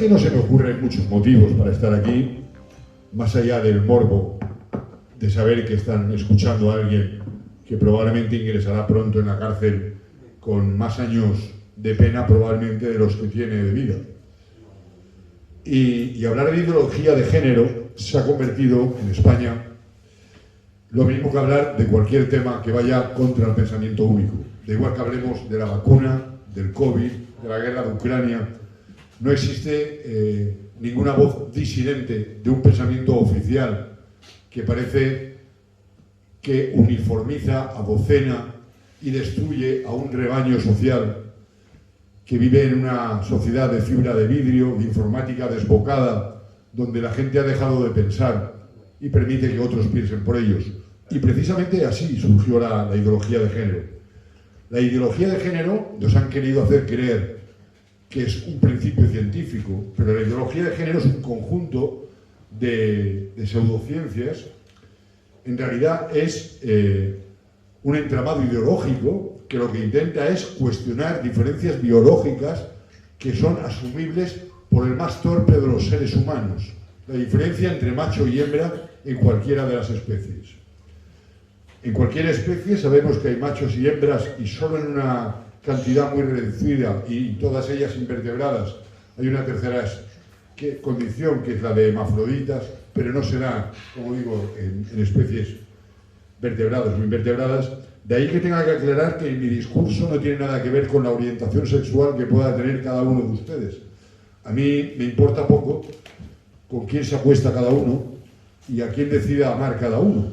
que no se me ocurren muchos motivos para estar aquí, más allá del morbo de saber que están escuchando a alguien que probablemente ingresará pronto en la cárcel con más años de pena probablemente de los que tiene de vida. Y hablar de ideología de género se ha convertido en España lo mismo que hablar de cualquier tema que vaya contra el pensamiento único. Da igual que hablemos de la vacuna, del COVID, de la guerra de Ucrania, no existe ninguna voz disidente de un pensamiento oficial que parece que uniformiza, adocena y destruye a un rebaño social que vive en una sociedad de fibra de vidrio, de informática desbocada, donde la gente ha dejado de pensar y permite que otros piensen por ellos. Y precisamente así surgió la ideología de género. La ideología de género nos han querido hacer creer que es un principio científico, pero la ideología de género es un conjunto de pseudociencias. En realidad es un entramado ideológico que lo que intenta es cuestionar diferencias biológicas que son asumibles por el más torpe de los seres humanos, la diferencia entre macho y hembra en cualquiera de las especies. En cualquier especie sabemos que hay machos y hembras y solo en una cantidad muy reducida y todas ellas invertebradas hay una tercera condición que es la de hermafroditas, pero no se da, como digo, en especies vertebradas o invertebradas. De ahí que tenga que aclarar que mi discurso no tiene nada que ver con la orientación sexual que pueda tener cada uno de ustedes. A mí me importa poco con quién se acuesta cada uno y a quién decida amar cada uno.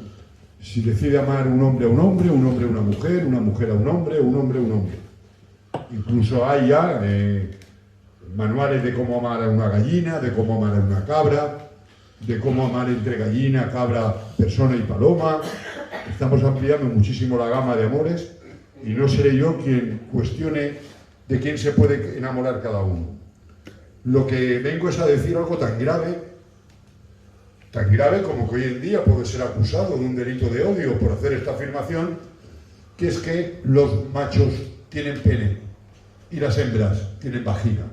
Si decide amar un hombre a un hombre, un hombre a una mujer a un hombre, un hombre a un hombre. Incluso hay ya manuales de cómo amar a una gallina, de cómo amar a una cabra, de cómo amar entre gallina, cabra, persona y paloma. Estamos ampliando muchísimo la gama de amores y no seré yo quien cuestione de quién se puede enamorar cada uno. Lo que vengo es a decir algo tan grave como que hoy en día puede ser acusado de un delito de odio por hacer esta afirmación, que es que los machos tienen pene y las hembras tienen vagina.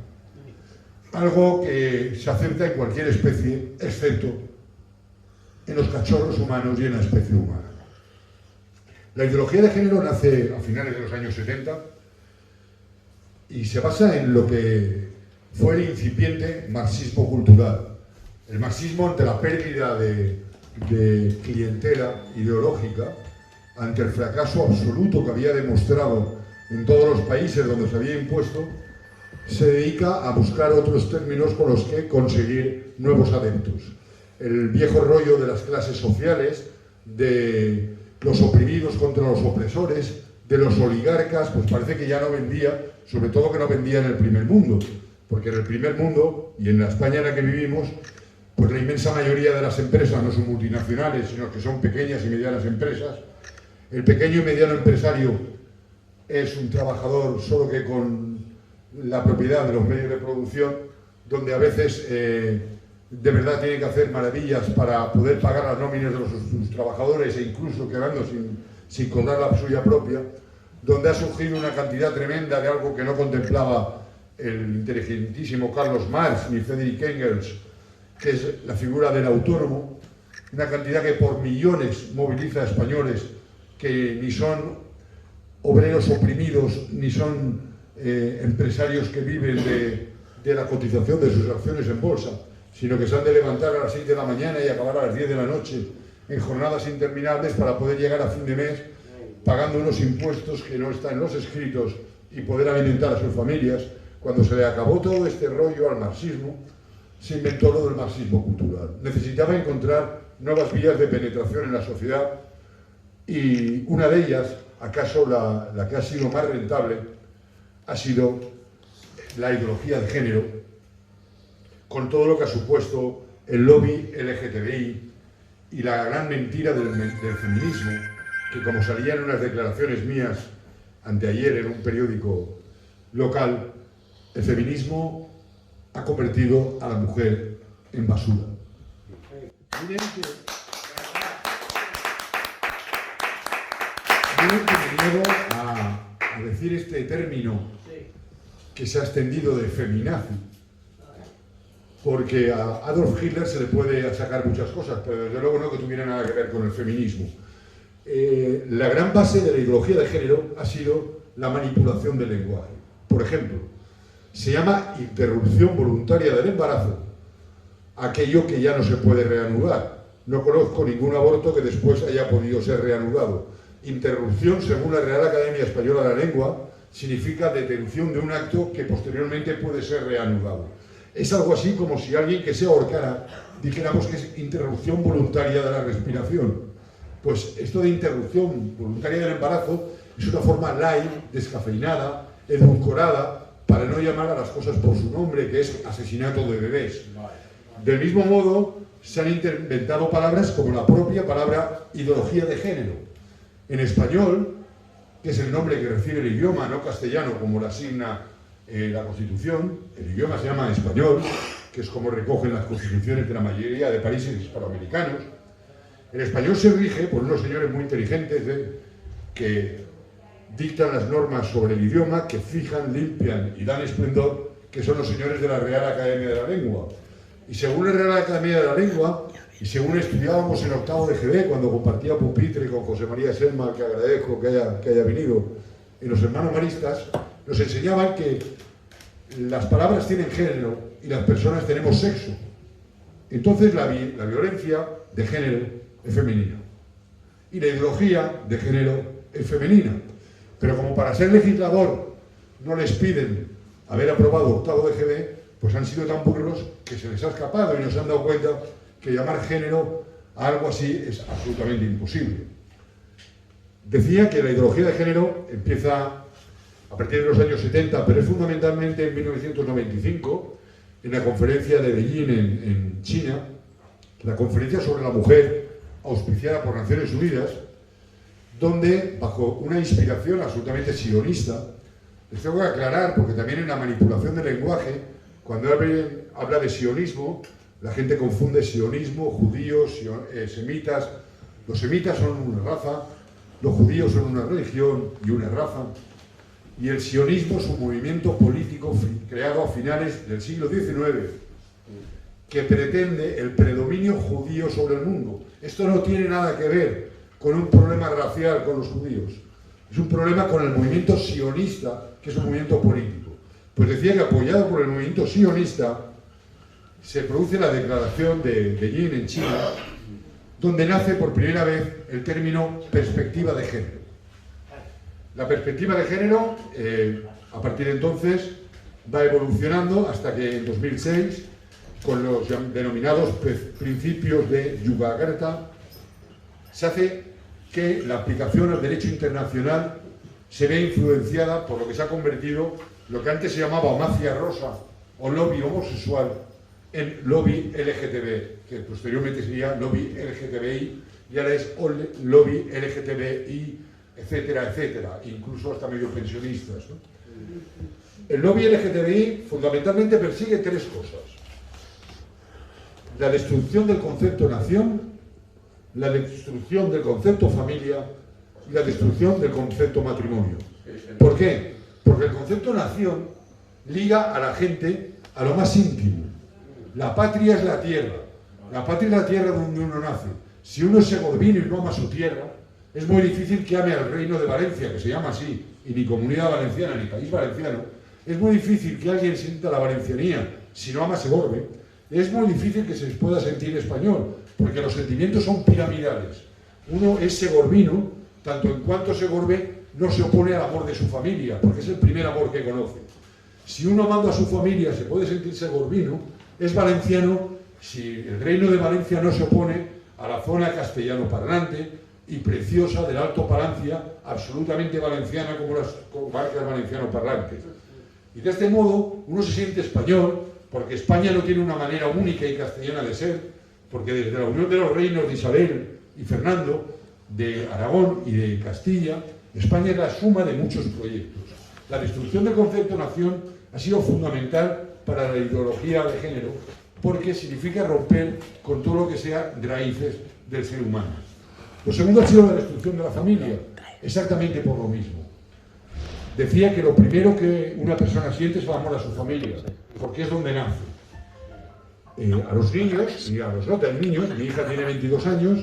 Algo que se acepta en cualquier especie, excepto en los cachorros humanos y en la especie humana. La ideología de género nace a finales de los años 70 y se basa en lo que fue el incipiente marxismo cultural. El marxismo, ante la pérdida de clientela ideológica, ante el fracaso absoluto que había demostrado en todos los países donde se había impuesto, se dedica a buscar otros términos con los que conseguir nuevos adeptos. El viejo rollo de las clases sociales, de los oprimidos contra los opresores, de los oligarcas, pues parece que ya no vendía, sobre todo que no vendía en el primer mundo, porque en el primer mundo, y en la España en la que vivimos, pues la inmensa mayoría de las empresas no son multinacionales, sino que son pequeñas y medianas empresas. El pequeño y mediano empresario es un trabajador solo que con la propiedad de los medios de producción, donde a veces de verdad tienen que hacer maravillas para poder pagar las nóminas de sus trabajadores e incluso quedando sin cobrar la suya propia, donde ha surgido una cantidad tremenda de algo que no contemplaba el inteligentísimo Carlos Marx ni Friedrich Engels, que es la figura del autónomo, una cantidad que por millones moviliza a españoles que ni son obreros oprimidos, ni son empresarios que viven de la cotización de sus acciones en bolsa, sino que se han de levantar a las 6 de la mañana y acabar a las 10 de la noche en jornadas interminables para poder llegar a fin de mes pagando unos impuestos que no están en los escritos y poder alimentar a sus familias. Cuando se le acabó todo este rollo al marxismo, se inventó lo del marxismo cultural. Necesitaba encontrar nuevas vías de penetración en la sociedad y una de ellas, acaso la que ha sido más rentable, ha sido la ideología de género, con todo lo que ha supuesto el lobby LGTBI y la gran mentira del feminismo, que como salían unas declaraciones mías anteayer en un periódico local, el feminismo ha convertido a la mujer en basura. Miren que me niego a decir este término que se ha extendido de feminazi. porque a Adolf Hitler se le puede sacar muchas cosas, pero desde luego no que tuviera nada que ver con el feminismo. La gran base de la ideología de género ha sido la manipulación del lenguaje. Por ejemplo, se llama interrupción voluntaria del embarazo aquello que ya no se puede reanudar. No conozco ningún aborto que después haya podido ser reanudado. Interrupción, según la Real Academia Española de la Lengua, significa detención de un acto que posteriormente puede ser reanudado. Es algo así como si alguien que se ahorcara dijéramos que es interrupción voluntaria de la respiración. Pues esto de interrupción voluntaria del embarazo es una forma light, descafeinada, edulcorada, para no llamar a las cosas por su nombre, que es asesinato de bebés. Del mismo modo, se han inventado palabras como la propia palabra ideología de género. En español, que es el nombre que recibe el idioma, no castellano, como lo asigna la Constitución, el idioma se llama español, que es como recogen las constituciones de la mayoría de países hispanoamericanos. El español se rige por unos señores muy inteligentes que dictan las normas sobre el idioma, que fijan, limpian y dan esplendor, que son los señores de la Real Academia de la Lengua. Y según la Real Academia de la Lengua, y según estudiábamos en octavo de GB, cuando compartía pupitre con José María Selma, que agradezco que haya venido, en los hermanos maristas, nos enseñaban que las palabras tienen género y las personas tenemos sexo. Entonces la violencia de género es femenina y la ideología de género es femenina. Pero como para ser legislador no les piden haber aprobado octavo de GB, pues han sido tan burros que se les ha escapado y no se han dado cuenta que llamar género a algo así es absolutamente imposible. Decía que la ideología de género empieza a partir de los años 70, pero es fundamentalmente en 1995, en la conferencia de Beijing en China, la conferencia sobre la mujer auspiciada por Naciones Unidas, donde, bajo una inspiración absolutamente sionista, les tengo que aclarar, porque también en la manipulación del lenguaje, cuando habla de sionismo, la gente confunde sionismo, judíos, semitas. Los semitas son una raza, los judíos son una religión y una raza, y el sionismo es un movimiento político creado a finales del siglo XIX, que pretende el predominio judío sobre el mundo. Esto no tiene nada que ver con un problema racial con los judíos, es un problema con el movimiento sionista, que es un movimiento político. Pues decía que apoyado por el movimiento sionista se produce la declaración de Beijing en China, donde nace por primera vez el término perspectiva de género. La perspectiva de género, a partir de entonces, va evolucionando hasta que en 2006, con los denominados principios de Yogyakarta, se hace que la aplicación al derecho internacional se ve influenciada por lo que se ha convertido lo que antes se llamaba mafia rosa o lobby homosexual en lobby LGTB, que posteriormente sería lobby LGTBI y ahora es lobby LGTBI, etcétera, etcétera, incluso hasta medio pensionistas, ¿no? El lobby LGTBI fundamentalmente persigue tres cosas: la destrucción del concepto nación, la destrucción del concepto familia y la destrucción del concepto matrimonio. ¿Por qué? Porque el concepto nación liga a la gente a lo más íntimo. La patria es la tierra. La patria es la tierra donde uno nace. Si uno es segorbino y no ama su tierra, es muy difícil que ame al Reino de Valencia, que se llama así, y ni Comunidad Valenciana, ni País Valenciano. Es muy difícil que alguien sienta la valencianía si no ama Segorbe. Es muy difícil que se les pueda sentir español, porque los sentimientos son piramidales. Uno es segorbino, tanto en cuanto Segorbe no se opone al amor de su familia, porque es el primer amor que conoce. Si uno amando a su familia se puede sentir segorbino, es valenciano si el Reino de Valencia no se opone a la zona castellano parlante y preciosa del Alto Palancia, absolutamente valenciana como las comarcas valenciano parlantes. Y de este modo uno se siente español, porque España no tiene una manera única y castellana de ser, porque desde la unión de los reinos de Isabel y Fernando, de Aragón y de Castilla, España es la suma de muchos proyectos. La destrucción del concepto nación ha sido fundamental para la ideología de género, porque significa romper con todo lo que sea raíces del ser humano. Lo segundo ha sido la destrucción de la familia, exactamente por lo mismo. Decía que lo primero que una persona siente es el amor a su familia, porque es donde nace. a los niños, y a los no tan niños, mi hija tiene 22 años,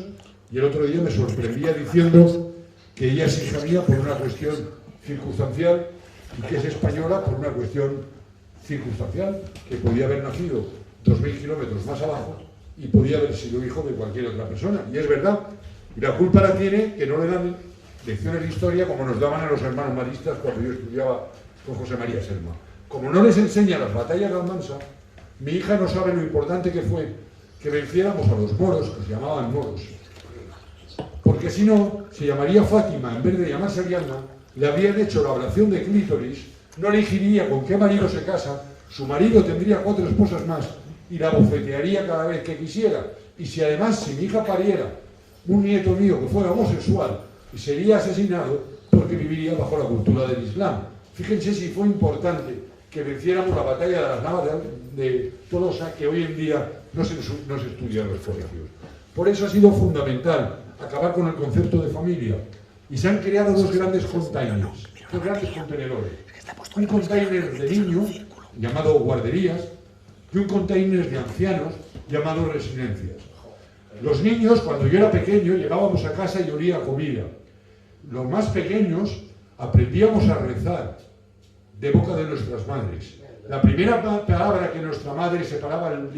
y el otro día me sorprendía diciendo que ella es hija mía por una cuestión circunstancial y que es española por una cuestión circunstancial, que podía haber nacido 2.000 kilómetros más abajo y podía haber sido hijo de cualquier otra persona. Y es verdad. Y la culpa la tiene que no le dan lecciones de historia como nos daban a los hermanos maristas cuando yo estudiaba con José María Serma. Como no les enseña las batallas de Almansa, mi hija no sabe lo importante que fue que venciéramos a los moros, que se llamaban moros. Porque si no, se llamaría Fátima, en vez de llamarse Ariadna, le habrían hecho la ablación de clítoris, no elegiría con qué marido se casa, su marido tendría 4 esposas más y la bofetearía cada vez que quisiera. Y si además, si mi hija pariera un nieto mío que fuera homosexual, y sería asesinado porque viviría bajo la cultura del Islam. Fíjense si fue importante que venciéramos la batalla de las Navas de Tolosa, que hoy en día no se estudia en los colegios. Por eso ha sido fundamental acabar con el concepto de familia. Y se han creado 2 grandes containers, 2 grandes contenedores. Un container de niños, llamado guarderías, y un container de ancianos, llamado residencias. Los niños, cuando yo era pequeño, llegábamos a casa y olía a comida. Los más pequeños aprendíamos a rezar de boca de nuestras madres. La primera palabra que nuestra madre se pasaba el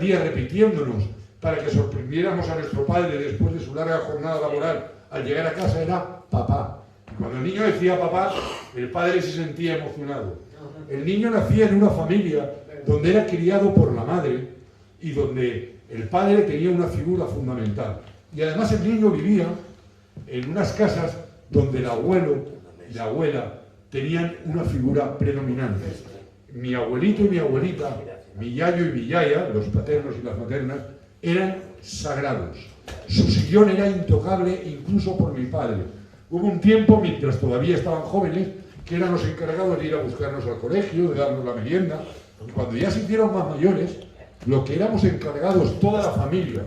día repitiéndonos para que sorprendiéramos a nuestro padre después de su larga jornada laboral al llegar a casa era papá. Y cuando el niño decía papá, el padre se sentía emocionado. El niño nacía en una familia donde era criado por la madre y donde el padre tenía una figura fundamental. Y además el niño vivía en unas casas donde el abuelo y la abuela tenían una figura predominante. Mi abuelito y mi abuelita, mi yayo y mi yaya, los paternos y las maternas, eran sagrados. Su sillón era intocable incluso por mi padre. Hubo un tiempo, mientras todavía estaban jóvenes, que eran los encargados de ir a buscarnos al colegio, de darnos la merienda. Y cuando ya se hicieron más mayores, lo que éramos encargados toda la familia,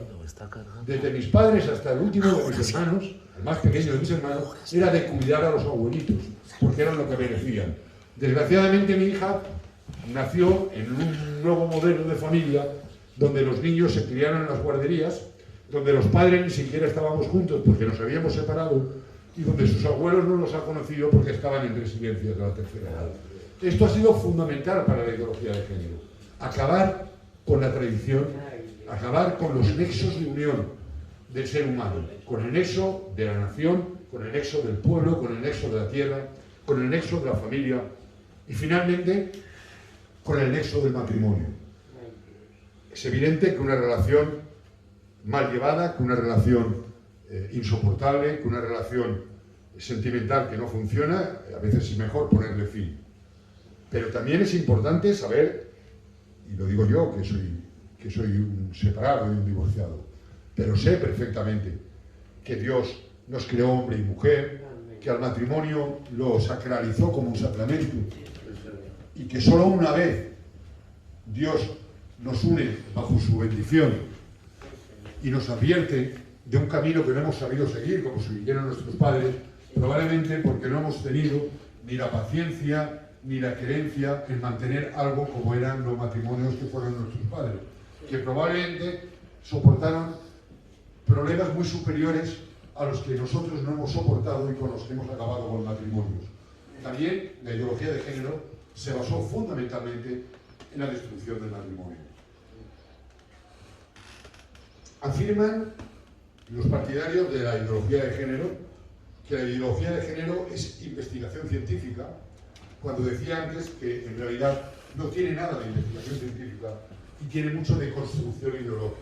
desde mis padres hasta el último de mis hermanos, el más pequeño de mis hermanos, era de cuidar a los abuelitos, porque eran lo que merecían. Desgraciadamente mi hija nació en un nuevo modelo de familia donde los niños se criaron en las guarderías, donde los padres ni siquiera estábamos juntos porque nos habíamos separado y donde sus abuelos no los han conocido porque estaban en residencias de la tercera edad. Esto ha sido fundamental para la ideología de género. Acabar con la tradición, acabar con los nexos de unión del ser humano, con el nexo de la nación, con el nexo del pueblo, con el nexo de la tierra, con el nexo de la familia y finalmente con el nexo del matrimonio. Es evidente que una relación mal llevada, que una relación insoportable, que una relación sentimental que no funciona, a veces es mejor ponerle fin. Pero también es importante saber, y lo digo yo, que soy un separado y un divorciado, pero sé perfectamente que Dios nos creó hombre y mujer, que al matrimonio lo sacralizó como un sacramento, y que solo una vez Dios nos une bajo su bendición y nos advierte de un camino que no hemos sabido seguir, como siguieron nuestros padres, probablemente porque no hemos tenido ni la paciencia ni la creencia en mantener algo como eran los matrimonios que fueron nuestros padres, que probablemente soportaron problemas muy superiores a los que nosotros no hemos soportado y con los que hemos acabado con matrimonios. También la ideología de género se basó fundamentalmente en la destrucción del matrimonio. Afirman los partidarios de la ideología de género que la ideología de género es investigación científica, cuando decía antes que en realidad no tiene nada de investigación científica y tiene mucho de construcción ideológica.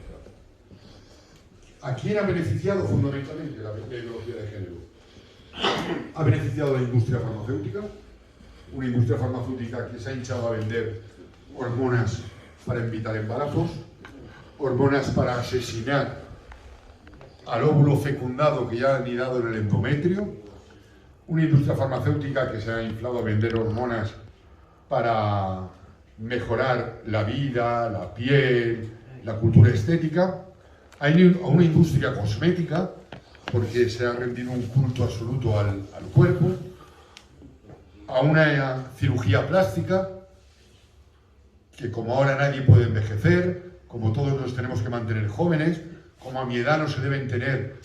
¿A quién ha beneficiado fundamentalmente la ideología de género? Ha beneficiado a la industria farmacéutica, una industria farmacéutica que se ha hinchado a vender hormonas para evitar embarazos, hormonas para asesinar al óvulo fecundado que ya ha anidado en el endometrio, una industria farmacéutica que se ha inflado a vender hormonas para mejorar la vida, la piel, la cultura estética, a una industria cosmética, porque se ha rendido un culto absoluto al cuerpo, a una cirugía plástica que como ahora nadie puede envejecer, como todos nos tenemos que mantener jóvenes, como a mi edad no se deben tener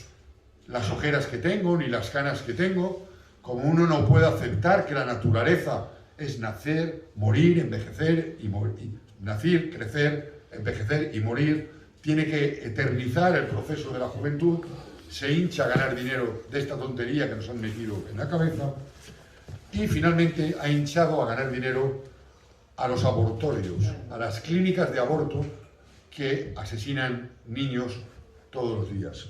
las ojeras que tengo ni las canas que tengo, como uno no puede aceptar que la naturaleza es nacer, morir, envejecer y morir, nacer, crecer, envejecer y morir, tiene que eternizar el proceso de la juventud, se hincha a ganar dinero de esta tontería que nos han metido en la cabeza y finalmente ha hinchado a ganar dinero a los abortorios, a las clínicas de aborto que asesinan niños todos los días.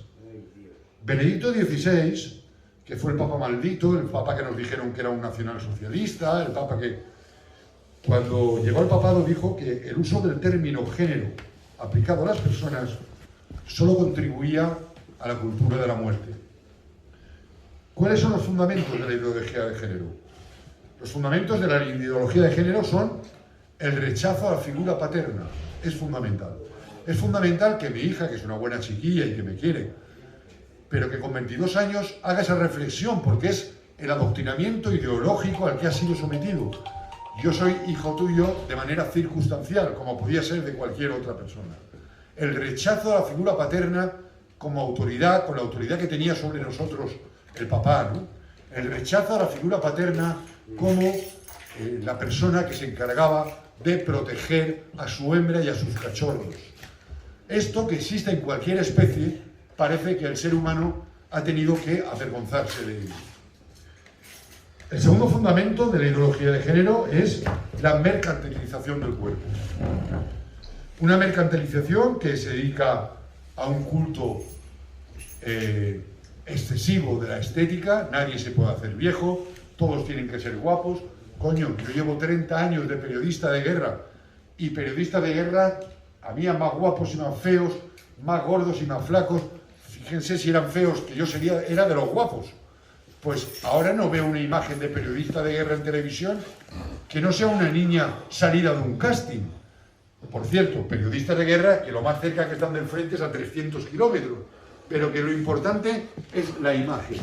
Benedicto XVI, que fue el Papa maldito, el Papa que nos dijeron que era un nacionalsocialista, el Papa que cuando llegó al papado dijo que el uso del término género aplicado a las personas solo contribuía a la cultura de la muerte. ¿Cuáles son los fundamentos de la ideología de género? Los fundamentos de la ideología de género son el rechazo a la figura paterna. Es fundamental. Es fundamental que mi hija, que es una buena chiquilla y que me quiere, pero que con 22 años haga esa reflexión, porque es el adoctrinamiento ideológico al que ha sido sometido. Yo soy hijo tuyo de manera circunstancial, como podía ser de cualquier otra persona. El rechazo a la figura paterna como autoridad, con la autoridad que tenía sobre nosotros el papá, ¿no? El rechazo a la figura paterna como la persona que se encargaba de proteger a su hembra y a sus cachorros. Esto que existe en cualquier especie, parece que el ser humano ha tenido que avergonzarse de ello. El segundo fundamento de la ideología de género es la mercantilización del cuerpo. Una mercantilización que se dedica a un culto excesivo de la estética. Nadie se puede hacer viejo, todos tienen que ser guapos. Coño, yo llevo 30 años de periodista de guerra, y periodistas de guerra había más guapos y más feos, más gordos y más flacos. Fíjense si eran feos, que yo era de los guapos. Pues ahora no veo una imagen de periodista de guerra en televisión que no sea una niña salida de un casting. Por cierto, periodistas de guerra que lo más cerca que están del frente es a 300 kilómetros, pero que lo importante es la imagen.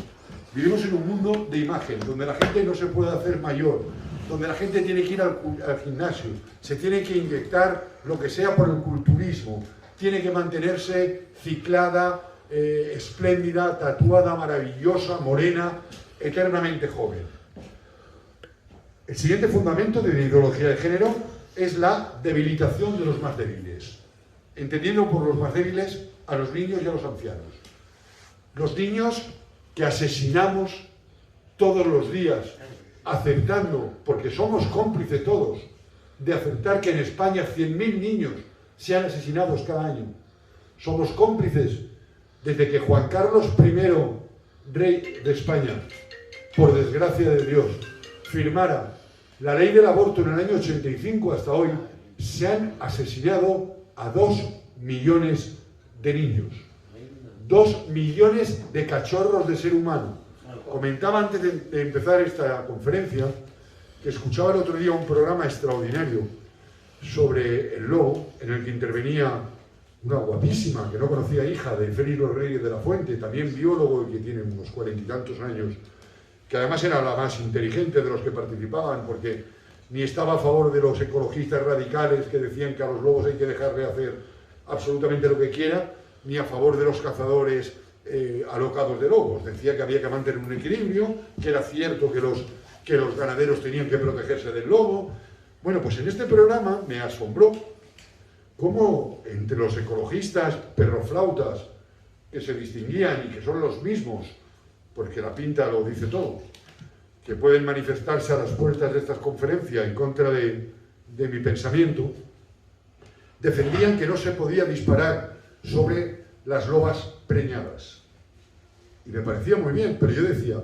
Vivimos en un mundo de imagen, donde la gente no se puede hacer mayor, donde la gente tiene que ir al gimnasio, se tiene que inyectar lo que sea por el culturismo, tiene que mantenerse ciclada, espléndida, tatuada, maravillosa, morena, eternamente joven. El siguiente fundamento de la ideología de género es la debilitación de los más débiles, entendiendo por los más débiles a los niños y a los ancianos. Los niños que asesinamos todos los días, aceptando, porque somos cómplices todos, de aceptar que en España 100.000 niños sean asesinados cada año. Somos cómplices desde que Juan Carlos I, rey de España, por desgracia de Dios, firmara la ley del aborto en el año 85 hasta hoy, se han asesinado a 2 millones de niños. 2 millones de cachorros de ser humano. Comentaba antes de empezar esta conferencia que escuchaba el otro día un programa extraordinario sobre el lobo, en el que intervenía una guapísima, que no conocía, hija de Félix Rodríguez de la Fuente, también biólogo y que tiene unos 40 y tantos años, que además era la más inteligente de los que participaban, porque ni estaba a favor de los ecologistas radicales que decían que a los lobos hay que dejar de hacer absolutamente lo que quiera, ni a favor de los cazadores alocados de lobos. Decía que había que mantener un equilibrio, que era cierto que los ganaderos tenían que protegerse del lobo. Bueno, pues en este programa me asombró cómo entre los ecologistas perroflautas que se distinguían y que son los mismos, porque la pinta lo dice todo, que pueden manifestarse a las puertas de estas conferencias en contra de mi pensamiento, defendían que no se podía disparar sobre las lobas preñadas. Y me parecía muy bien, pero yo decía,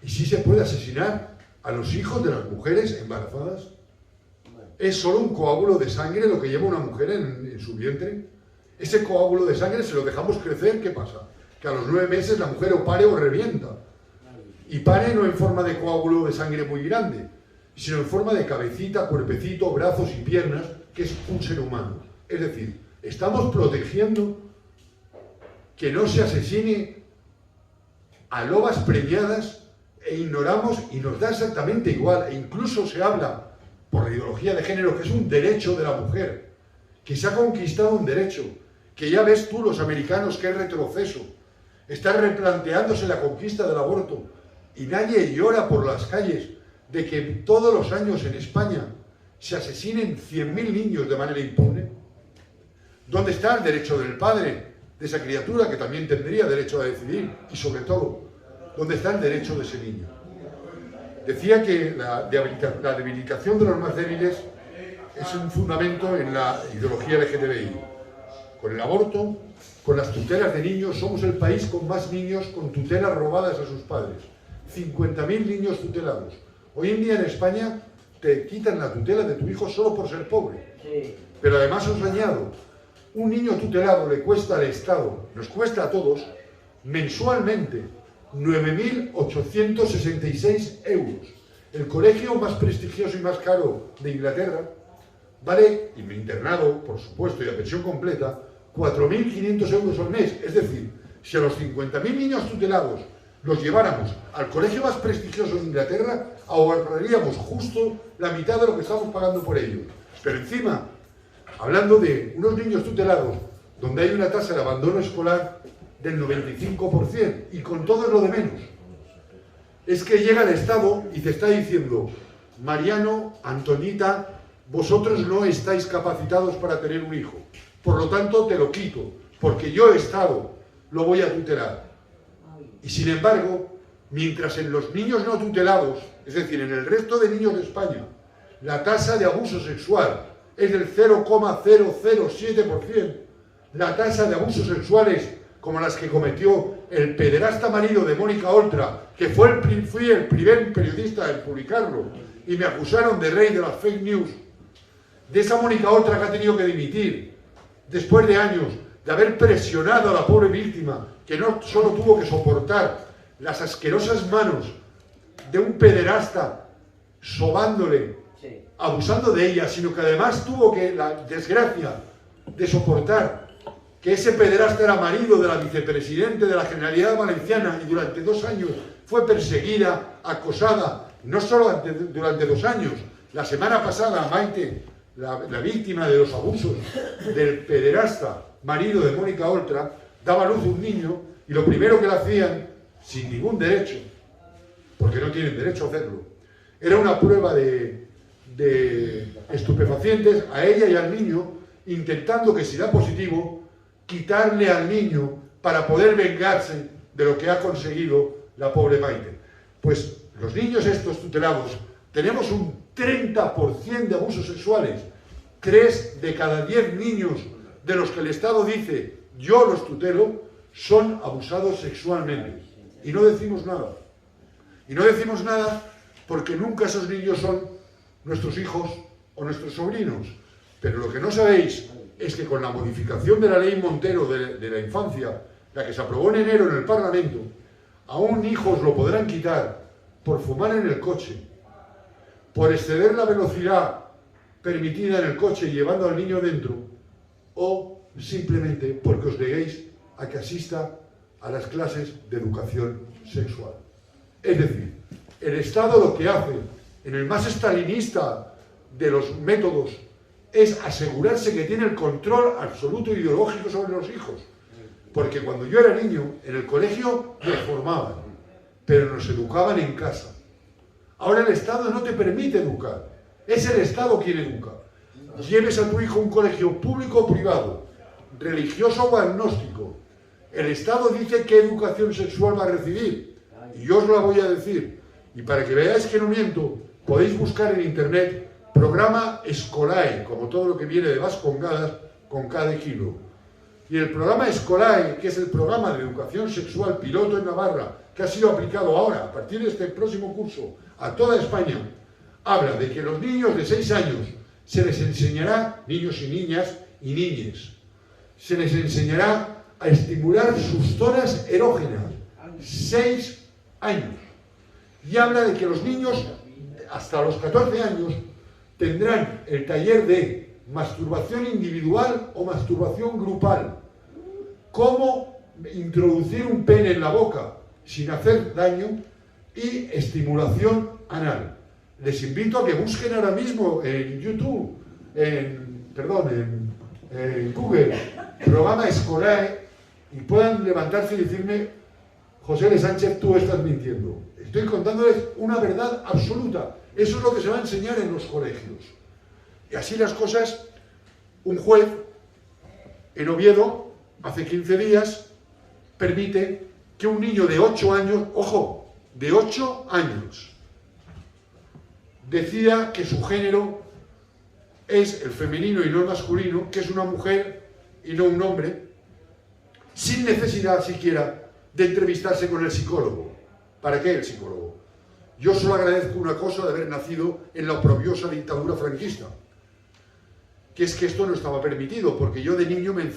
¿y si se puede asesinar a los hijos de las mujeres embarazadas? ¿Es solo un coágulo de sangre lo que lleva una mujer en su vientre? Ese coágulo de sangre, si lo dejamos crecer, ¿qué pasa? Que a los 9 meses la mujer o pare o revienta. Y pare no en forma de coágulo de sangre muy grande, sino en forma de cabecita, cuerpecito, brazos y piernas, que es un ser humano. Es decir, estamos protegiendo que no se asesine a lobas preñadas e ignoramos y nos da exactamente igual. E incluso se habla por la ideología de género, que es un derecho de la mujer, que se ha conquistado un derecho, que ya ves tú los americanos que es retroceso, están replanteándose la conquista del aborto y nadie llora por las calles de que todos los años en España se asesinen 100.000 niños de manera impune. ¿Dónde está el derecho del padre de esa criatura que también tendría derecho a decidir? Y sobre todo, ¿dónde está el derecho de ese niño? Decía que la debilitación de los más débiles es un fundamento en la ideología LGTBI. Con el aborto, con las tutelas de niños, somos el país con más niños con tutelas robadas a sus padres. 50.000 niños tutelados. Hoy en día en España te quitan la tutela de tu hijo solo por ser pobre. Pero además os añado, un niño tutelado le cuesta al Estado, nos cuesta a todos, mensualmente 9.866 euros. El colegio más prestigioso y más caro de Inglaterra vale, y mi internado, por supuesto, y la pensión completa, 4.500 euros al mes. Es decir, si a los 50.000 niños tutelados los lleváramos al colegio más prestigioso de Inglaterra, ahorraríamos justo la mitad de lo que estamos pagando por ellos. Pero encima, hablando de unos niños tutelados, donde hay una tasa de abandono escolar del 95%, y con todo es lo de menos, es que llega el Estado y te está diciendo: Mariano, Antonita, vosotros no estáis capacitados para tener un hijo, por lo tanto te lo quito, porque yo, Estado, lo voy a tutelar. Y sin embargo, mientras en los niños no tutelados, es decir, en el resto de niños de España, la tasa de abuso sexual es del 0,007%, la tasa de abusos sexuales como las que cometió el pederasta marido de Mónica Oltra, que fui el primer periodista en publicarlo, y me acusaron de rey de las fake news, de esa Mónica Oltra que ha tenido que dimitir, después de años de haber presionado a la pobre víctima, que no solo tuvo que soportar las asquerosas manos de un pederasta sobándole, abusando de ella, sino que además tuvo que la desgracia de soportar que ese pederasta era marido de la vicepresidente de la Generalidad Valenciana y durante 2 años fue perseguida, acosada, no solo durante 2 años. La semana pasada, Maite, la víctima de los abusos del pederasta marido de Mónica Oltra, daba a luz un niño y lo primero que le hacían, sin ningún derecho, porque no tienen derecho a hacerlo, era una prueba de estupefacientes a ella y al niño, intentando que si da positivo, quitarle al niño para poder vengarse de lo que ha conseguido la pobre Maite. Pues los niños estos tutelados tenemos un 30% de abusos sexuales. 3 de cada 10 niños de los que el Estado dice yo los tutelo son abusados sexualmente. Y no decimos nada. Y no decimos nada porque nunca esos niños son nuestros hijos o nuestros sobrinos. Pero lo que no sabéis es que con la modificación de la ley Montero de la infancia, la que se aprobó en enero en el Parlamento, aún hijos lo podrán quitar por fumar en el coche, por exceder la velocidad permitida en el coche llevando al niño dentro, o simplemente porque os neguéis a que asista a las clases de educación sexual. Es decir, el Estado lo que hace, en el más estalinista de los métodos, es asegurarse que tiene el control absoluto ideológico sobre los hijos. Porque cuando yo era niño, en el colegio me formaban, pero nos educaban en casa. Ahora el Estado no te permite educar, es el Estado quien educa. Lleves a tu hijo a un colegio público o privado, religioso o agnóstico, el Estado dice qué educación sexual va a recibir, y yo os la voy a decir. Y para que veáis que no miento, podéis buscar en internet programa Escolae, como todo lo que viene de Vascongadas, con cada kilo. Y el programa Escolae, que es el programa de educación sexual piloto en Navarra, que ha sido aplicado ahora, a partir de este próximo curso, a toda España, habla de que los niños de 6 años se les enseñará, niños y niñas y niñes, se les enseñará a estimular sus zonas erógenas. 6 años. Y habla de que los niños, hasta los 14 años, tendrán el taller de masturbación individual o masturbación grupal. Cómo introducir un pene en la boca sin hacer daño y estimulación anal. Les invito a que busquen ahora mismo en YouTube, en Google, programa Escolae, y puedan levantarse y decirme: José L. Sánchez, tú estás mintiendo. Estoy contándoles una verdad absoluta. Eso es lo que se va a enseñar en los colegios. Y así las cosas, un juez en Oviedo, hace 15 días, permite que un niño de 8 años, ojo, de 8 años, decida que su género es el femenino y no el masculino, que es una mujer y no un hombre, sin necesidad siquiera de entrevistarse con el psicólogo. ¿Para qué el psicólogo? Yo solo agradezco una cosa de haber nacido en la oprobiosa dictadura franquista, que es que esto no estaba permitido, porque yo de niño me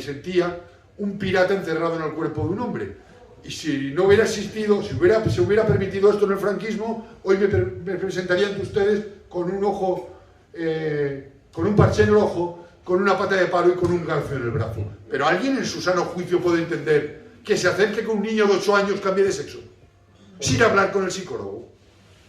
sentía un pirata encerrado en el cuerpo de un hombre. Y si no hubiera existido, si se hubiera permitido esto en el franquismo, hoy me presentaría ante ustedes con un ojo, con un parche en el ojo, con una pata de palo y con un garfio en el brazo. Pero ¿alguien en su sano juicio puede entender que se acerque con un niño de 8 años cambie de sexo? Sin hablar con el psicólogo.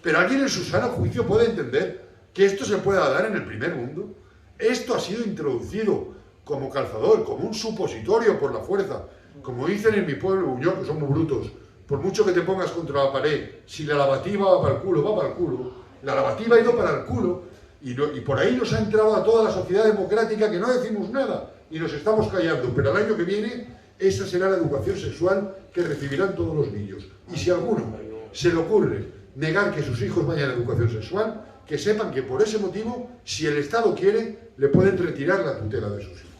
Pero ¿alguien en su sano juicio puede entender que esto se pueda dar en el primer mundo? Esto ha sido introducido como calzador, como un supositorio por la fuerza. Como dicen en mi pueblo, Buñol, que son muy brutos, por mucho que te pongas contra la pared, si la lavativa va para el culo, va para el culo. La lavativa ha ido para el culo y por ahí nos ha entrado a toda la sociedad democrática que no decimos nada y nos estamos callando. Pero el año que viene, esa será la educación sexual que recibirán todos los niños. Y si a alguno se le ocurre negar que sus hijos vayan a educación sexual, que sepan que por ese motivo, si el Estado quiere, le pueden retirar la tutela de sus hijos.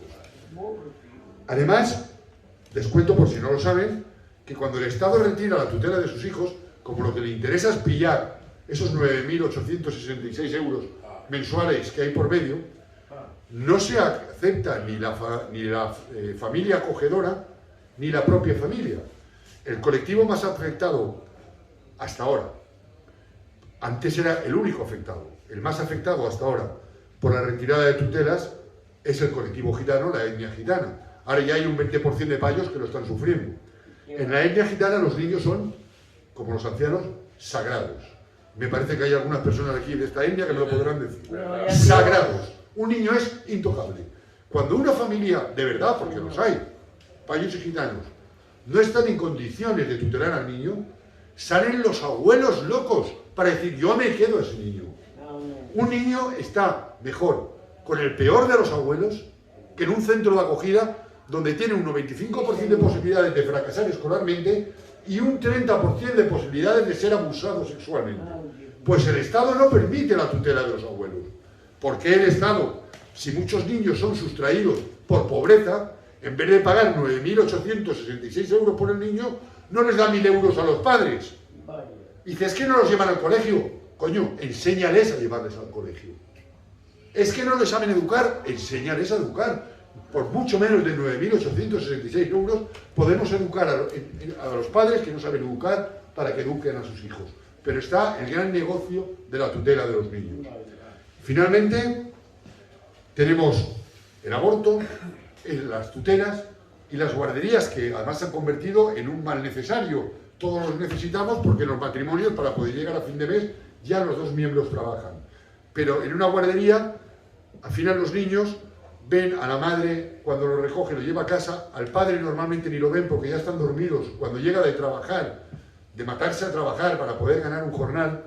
Además, les cuento por si no lo saben, que cuando el Estado retira la tutela de sus hijos, como lo que le interesa es pillar esos 9.866 euros mensuales que hay por medio, no se acepta ni la familia acogedora ni la propia familia. El colectivo más afectado hasta ahora, antes era el único afectado, el más afectado hasta ahora por la retirada de tutelas es el colectivo gitano, la etnia gitana. Ahora ya hay un 20% de payos que lo están sufriendo. En la etnia gitana los niños son, como los ancianos, sagrados. Me parece que hay algunas personas aquí de esta etnia que me lo podrán decir. Sagrados. Un niño es intocable. Cuando una familia, de verdad, porque los hay, payos y gitanos, no están en condiciones de tutelar al niño, salen los abuelos locos para decir: yo me quedo a ese niño. Un niño está mejor con el peor de los abuelos que en un centro de acogida donde tiene un 95% de posibilidades de fracasar escolarmente y un 30% de posibilidades de ser abusado sexualmente. Pues el Estado no permite la tutela de los abuelos. ¿Por qué el Estado, si muchos niños son sustraídos por pobreza, en vez de pagar 9.866 euros por el niño, no les da 1.000 euros a los padres? Y dice: es que no los llevan al colegio. Coño, enséñales a llevarles al colegio. Es que no les saben educar, enséñales a educar. Por mucho menos de 9.866 euros podemos educar a los padres que no saben educar para que eduquen a sus hijos. Pero está el gran negocio de la tutela de los niños. Finalmente, tenemos el aborto, las tutelas y las guarderías, que además se han convertido en un mal necesario. Todos los necesitamos porque en los matrimonios, para poder llegar a fin de mes, ya los dos miembros trabajan. Pero en una guardería, al final los niños ven a la madre cuando lo recoge, lo lleva a casa, al padre normalmente ni lo ven porque ya están dormidos cuando llega de trabajar, de matarse a trabajar para poder ganar un jornal,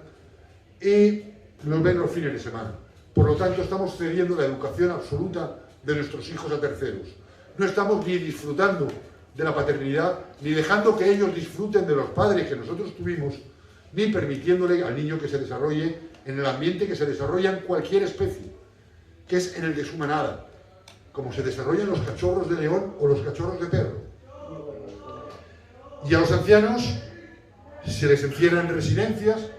y los ven los fines de semana. Por lo tanto, estamos cediendo la educación absoluta de nuestros hijos a terceros. No estamos ni disfrutando de la paternidad, ni dejando que ellos disfruten de los padres que nosotros tuvimos, ni permitiéndole al niño que se desarrolle en el ambiente que se desarrolla en cualquier especie, que es en el de su manada, como se desarrollan los cachorros de león o los cachorros de perro. Y a los ancianos se les encierra en residencias,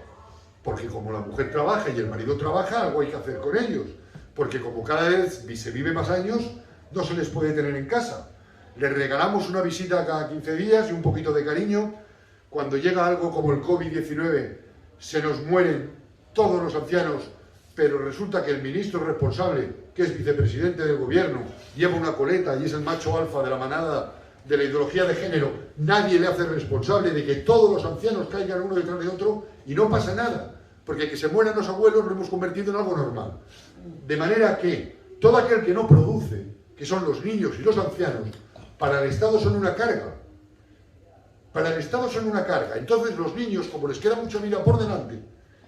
porque como la mujer trabaja y el marido trabaja, algo hay que hacer con ellos, porque como cada vez se vive más años, no se les puede tener en casa. Les regalamos una visita cada 15 días y un poquito de cariño. Cuando llega algo como el COVID-19, se nos mueren todos los ancianos, pero resulta que el ministro responsable, que es vicepresidente del gobierno, lleva una coleta y es el macho alfa de la manada de la ideología de género. Nadie le hace responsable de que todos los ancianos caigan uno detrás de otro y no pasa nada, porque que se mueran los abuelos lo hemos convertido en algo normal. De manera que todo aquel que no produce, que son los niños y los ancianos, para el Estado son una carga. Para el Estado son una carga. Entonces los niños, como les queda mucha vida por delante,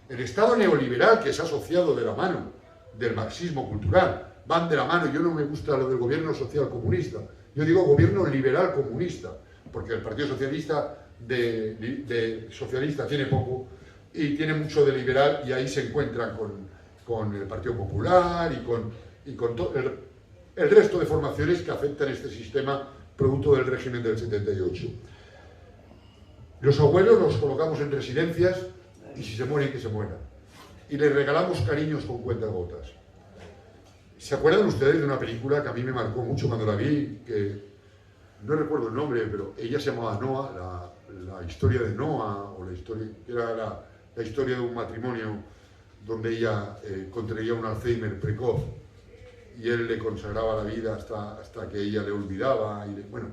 el Estado neoliberal que se ha asociado de la mano del marxismo cultural, van de la mano. Yo no me gusta lo del gobierno social comunista, yo digo gobierno liberal comunista, porque el Partido Socialista de socialista tiene poco y tiene mucho de liberal, y ahí se encuentran con el Partido Popular y con todo el resto de formaciones que afectan este sistema producto del régimen del 78. Los abuelos los colocamos en residencias y si se mueren, que se mueran. Y les regalamos cariños con cuentagotas. ¿Se acuerdan ustedes de una película que a mí me marcó mucho cuando la vi? Que no recuerdo el nombre, pero ella se llamaba Noah, la historia de Noah, o la historia, era la historia de un matrimonio donde ella contraía un Alzheimer precoz y él le consagraba la vida hasta que ella le olvidaba. Bueno,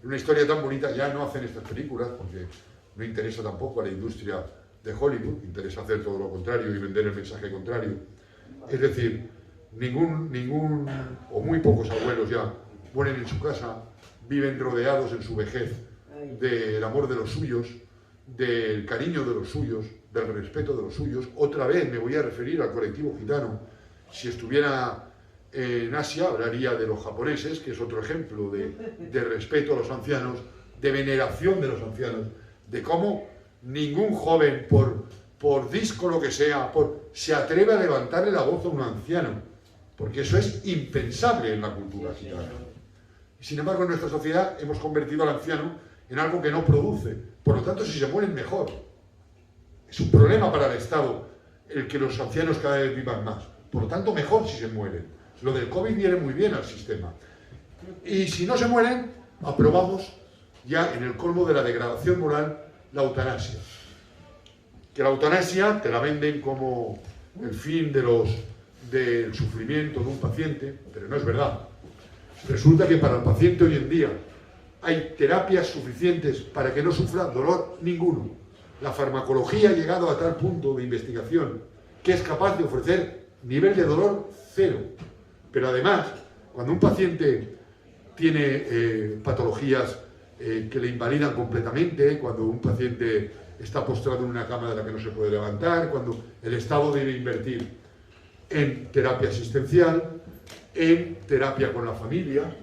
una historia tan bonita. Ya no hacen estas películas porque no interesa tampoco a la industria de Hollywood, interesa hacer todo lo contrario y vender el mensaje contrario. Es decir, ningún o muy pocos abuelos ya mueren en su casa, viven rodeados en su vejez del amor de los suyos, del cariño de los suyos, del respeto de los suyos. Otra vez me voy a referir al colectivo gitano. Si estuviera en Asia hablaría de los japoneses, que es otro ejemplo de respeto a los ancianos, de veneración de los ancianos, de cómo ningún joven, por díscolo que sea, se atreve a levantarle la voz a un anciano, porque eso es impensable en la cultura gitana. Y sin embargo, en nuestra sociedad hemos convertido al anciano en algo que no produce. Por lo tanto, si se mueren, mejor. Es un problema para el Estado el que los ancianos cada vez vivan más. Por lo tanto, mejor si se mueren. Lo del COVID viene muy bien al sistema. Y si no se mueren, aprobamos ya en el colmo de la degradación moral la eutanasia. Que la eutanasia te la venden como el fin del sufrimiento de un paciente, pero no es verdad. Resulta que para el paciente hoy en día hay terapias suficientes para que no sufra dolor ninguno. La farmacología ha llegado a tal punto de investigación que es capaz de ofrecer nivel de dolor cero. Pero además, cuando un paciente tiene patologías que le invalidan completamente, cuando un paciente está postrado en una cama de la que no se puede levantar, cuando el Estado debe invertir en terapia asistencial, en terapia con la familia,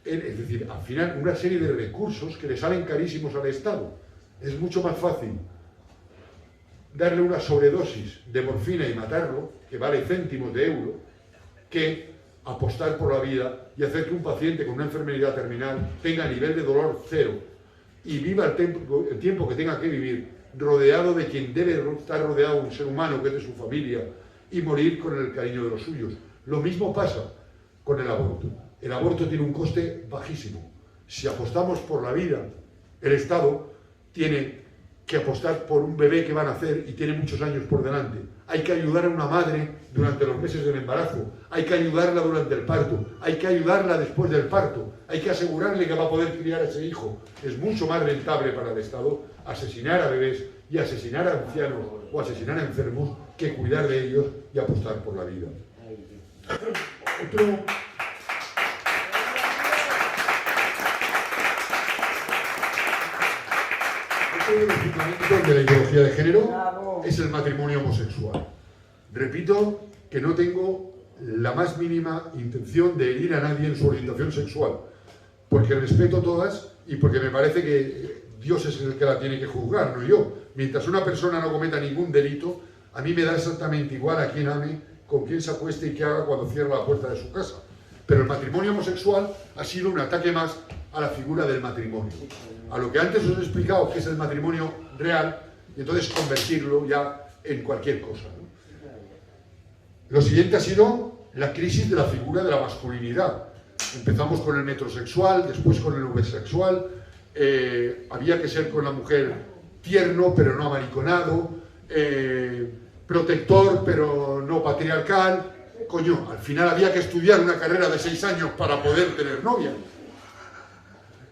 es decir, al final una serie de recursos que le salen carísimos al Estado. Es mucho más fácil darle una sobredosis de morfina y matarlo, que vale céntimos de euro, que apostar por la vida y hacer que un paciente con una enfermedad terminal tenga nivel de dolor cero y viva el tiempo que tenga que vivir rodeado de quien debe estar rodeado, un ser humano que es de su familia, y morir con el cariño de los suyos. Lo mismo pasa con el aborto. El aborto tiene un coste bajísimo. Si apostamos por la vida, el Estado tiene que apostar por un bebé que va a nacer y tiene muchos años por delante. Hay que ayudar a una madre durante los meses del embarazo, hay que ayudarla durante el parto, hay que ayudarla después del parto, hay que asegurarle que va a poder criar a ese hijo. Es mucho más rentable para el Estado asesinar a bebés y asesinar a ancianos o asesinar a enfermos que cuidar de ellos y apostar por la vida. Otro de los fundamentos de la ideología de género es el matrimonio homosexual. Repito que no tengo la más mínima intención de herir a nadie en su orientación sexual, porque respeto todas y porque me parece que Dios es el que la tiene que juzgar, no yo. Mientras una persona no cometa ningún delito, a mí me da exactamente igual a quién ame, con quién se acueste y qué haga cuando cierra la puerta de su casa. Pero el matrimonio homosexual ha sido un ataque más a la figura del matrimonio, a lo que antes os he explicado que es el matrimonio real, y entonces convertirlo ya en cualquier cosa, ¿no? Lo siguiente ha sido la crisis de la figura de la masculinidad. Empezamos con el metrosexual, después con el V-sexual. Había que ser con la mujer tierno, pero no amariconado, protector, pero no patriarcal. Coño, al final había que estudiar una carrera de 6 años para poder tener novia.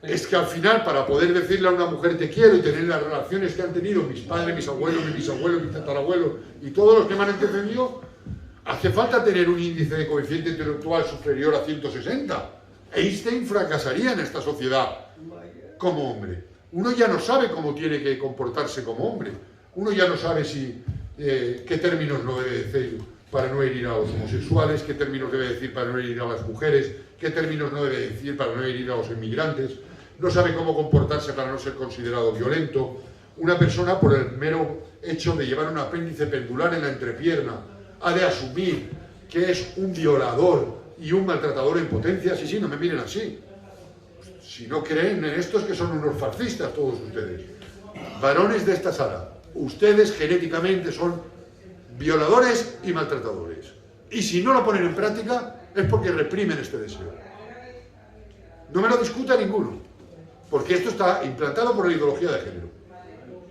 es que al final, para poder decirle a una mujer te quiero y tener las relaciones que han tenido mis padres, mis abuelos, mis bisabuelos, mis tatarabuelos y todos los que me han antecedido, hace falta tener un índice de coeficiente intelectual superior a 160. Einstein fracasaría en esta sociedad como hombre. Uno ya no sabe cómo tiene que comportarse como hombre. Uno ya no sabe qué términos no debe decir para no herir a los homosexuales, qué términos debe decir para no herir a las mujeres, qué términos no debe decir para no herir a los inmigrantes. No sabe cómo comportarse para no ser considerado violento. Una persona, por el mero hecho de llevar un apéndice pendular en la entrepierna, ha de asumir que es un violador y un maltratador en potencia. Sí, no me miren así. Si no creen en esto es que son unos fascistas todos ustedes. Varones de esta sala, ustedes genéticamente son violadores y maltratadores. Y si no lo ponen en práctica es porque reprimen este deseo. No me lo discuta ninguno, porque esto está implantado por la ideología de género.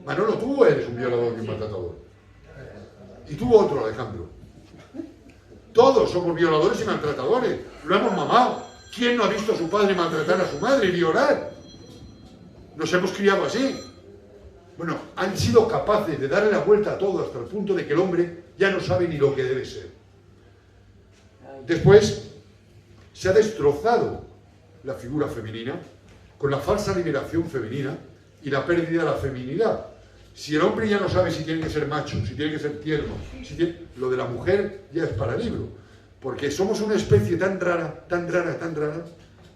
Manolo, tú eres un violador y un maltratador. Y tú otro, Alejandro. Todos somos violadores y maltratadores. Lo hemos mamado. ¿Quién no ha visto a su padre maltratar a su madre y violar? Nos hemos criado así. Bueno, han sido capaces de darle la vuelta a todo hasta el punto de que el hombre ya no sabe ni lo que debe ser. Después, se ha destrozado la figura femenina con la falsa liberación femenina y la pérdida de la feminidad. Si el hombre ya no sabe si tiene que ser macho, si tiene que ser tierno, lo de la mujer ya es para libro. Porque somos una especie tan rara,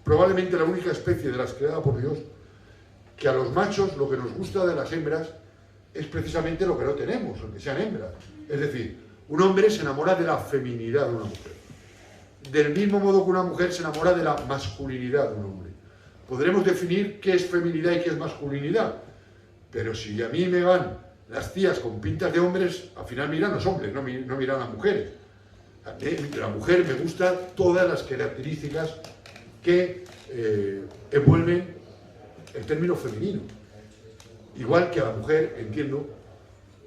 probablemente la única especie de las creadas por Dios, que a los machos lo que nos gusta de las hembras es precisamente lo que no tenemos, aunque sean hembras. Es decir, un hombre se enamora de la feminidad de una mujer. Del mismo modo que una mujer se enamora de la masculinidad de un hombre. Podremos definir qué es feminidad y qué es masculinidad, pero si a mí me van las tías con pintas de hombres, al final miran los hombres, no miran las mujeres. De la mujer me gustan todas las características que envuelven el término femenino. Igual que a la mujer, entiendo,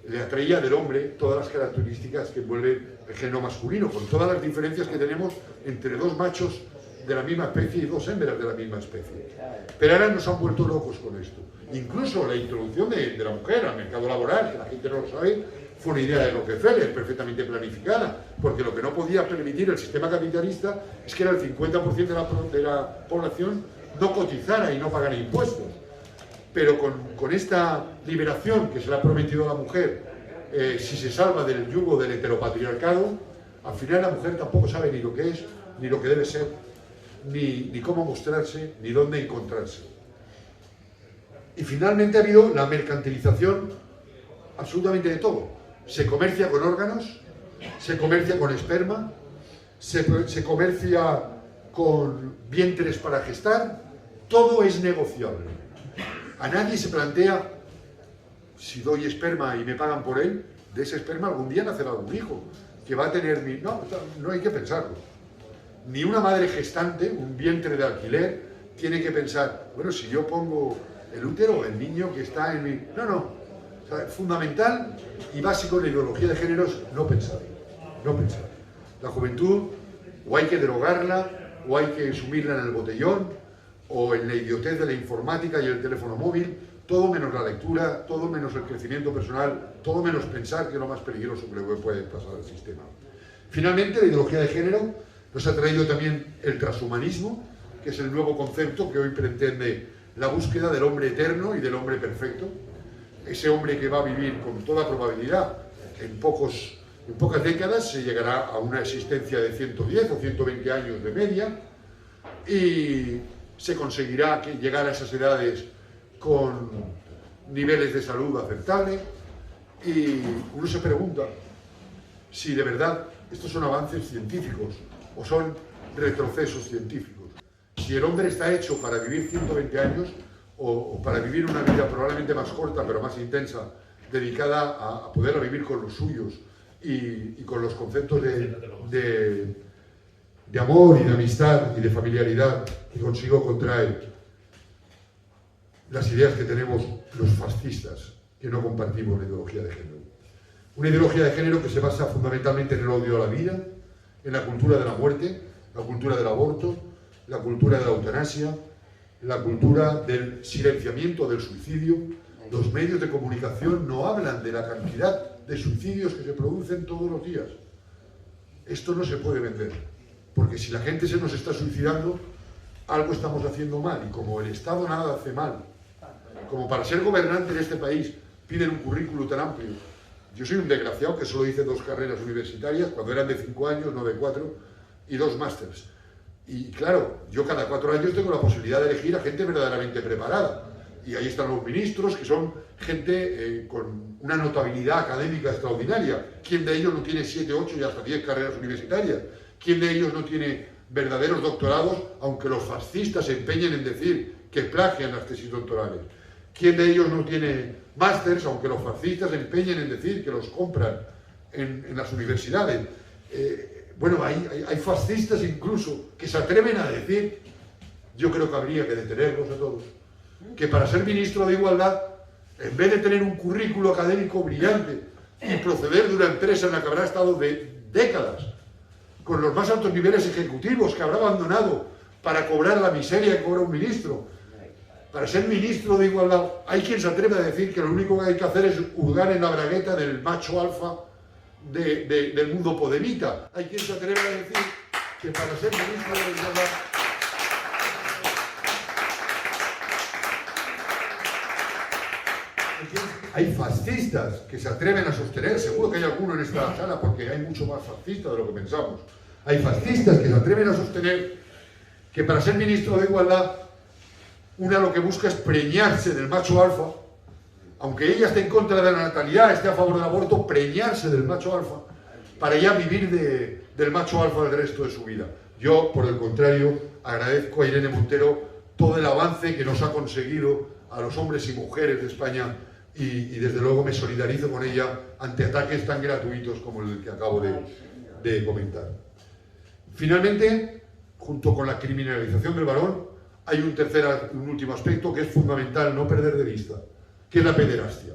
le atraía del hombre todas las características que envuelven el género masculino, con todas las diferencias que tenemos entre dos machos de la misma especie y dos hembras de la misma especie. Pero ahora nos han vuelto locos con esto. Incluso la introducción de la mujer al mercado laboral, que la gente no lo sabe, fue una idea de Rockefeller, perfectamente planificada, porque lo que no podía permitir el sistema capitalista es que era el 50% de la población no cotizara y no pagara impuestos. Pero con esta liberación que se le ha prometido a la mujer, si se salva del yugo del heteropatriarcado, al final la mujer tampoco sabe ni lo que es, ni lo que debe ser, ni cómo mostrarse, ni dónde encontrarse. Y finalmente ha habido la mercantilización absolutamente de todo. Se comercia con órganos, se comercia con esperma, se comercia con vientres para gestar, todo es negociable. A nadie se plantea, si doy esperma y me pagan por él, de ese esperma algún día nacerá un hijo, que va a tener mi... No hay que pensarlo. Ni una madre gestante, un vientre de alquiler, tiene que pensar, bueno, si yo pongo el útero, el niño que está en mi... No. O sea, fundamental y básico en la ideología de género es no pensar. La juventud o hay que derogarla, o hay que sumirla en el botellón, o en la idiotez de la informática y el teléfono móvil, todo menos la lectura, todo menos el crecimiento personal, todo menos pensar, que es lo más peligroso que le puede pasar al sistema. Finalmente, la ideología de género nos ha traído también el transhumanismo, que es el nuevo concepto que hoy pretende la búsqueda del hombre eterno y del hombre perfecto. Ese hombre que va a vivir con toda probabilidad en pocas décadas se llegará a una existencia de 110 o 120 años de media y se conseguirá llegar a esas edades con niveles de salud aceptables y uno se pregunta si de verdad estos son avances científicos o son retrocesos científicos. Si el hombre está hecho para vivir 120 años o para vivir una vida probablemente más corta pero más intensa, dedicada a poder vivir con los suyos y con los conceptos de amor y de amistad y de familiaridad que consigo contraer las ideas que tenemos los fascistas, que no compartimos la ideología de género. Una ideología de género que se basa fundamentalmente en el odio a la vida, en la cultura de la muerte, la cultura del aborto, la cultura de la eutanasia, la cultura del silenciamiento del suicidio. Los medios de comunicación no hablan de la cantidad de suicidios que se producen todos los días. Esto no se puede vender, porque si la gente se nos está suicidando, algo estamos haciendo mal, y como el Estado nada hace mal, como para ser gobernante en este país piden un currículo tan amplio. Yo soy un desgraciado que solo hice 2 carreras universitarias, cuando eran de 5 años, no de 4, y 2 másters. Y claro, yo cada 4 años tengo la posibilidad de elegir a gente verdaderamente preparada. Y ahí están los ministros, que son gente con una notabilidad académica extraordinaria. ¿Quién de ellos no tiene 7, 8 y hasta 10 carreras universitarias? ¿Quién de ellos no tiene verdaderos doctorados, aunque los fascistas se empeñen en decir que plagian las tesis doctorales? ¿Quién de ellos no tiene másters, aunque los fascistas se empeñen en decir que los compran en las universidades? Bueno, hay fascistas incluso que se atreven a decir, yo creo que habría que detenerlos a todos, que para ser ministro de Igualdad, en vez de tener un currículo académico brillante y proceder de una empresa en la que habrá estado de décadas, con los más altos niveles ejecutivos que habrá abandonado para cobrar la miseria que cobra un ministro, para ser ministro de Igualdad, hay quien se atreve a decir que lo único que hay que hacer es hurgar en la bragueta del macho alfa del mundo podemita. Hay quien se atreve a decir que para ser ministro de Igualdad hay fascistas que se atreven a sostener, seguro que hay alguno en esta sala, porque hay mucho más fascistas de lo que pensamos, hay fascistas que se atreven a sostener que para ser ministro de Igualdad una lo que busca es preñarse del macho alfa, aunque ella esté en contra de la natalidad, esté a favor del aborto, preñarse del macho alfa para ya vivir del macho alfa el resto de su vida. Yo, por el contrario, agradezco a Irene Montero todo el avance que nos ha conseguido a los hombres y mujeres de España y desde luego me solidarizo con ella ante ataques tan gratuitos como el que acabo de comentar. Finalmente, junto con la criminalización del varón, hay un último aspecto que es fundamental no perder de vista, que es la pederastia.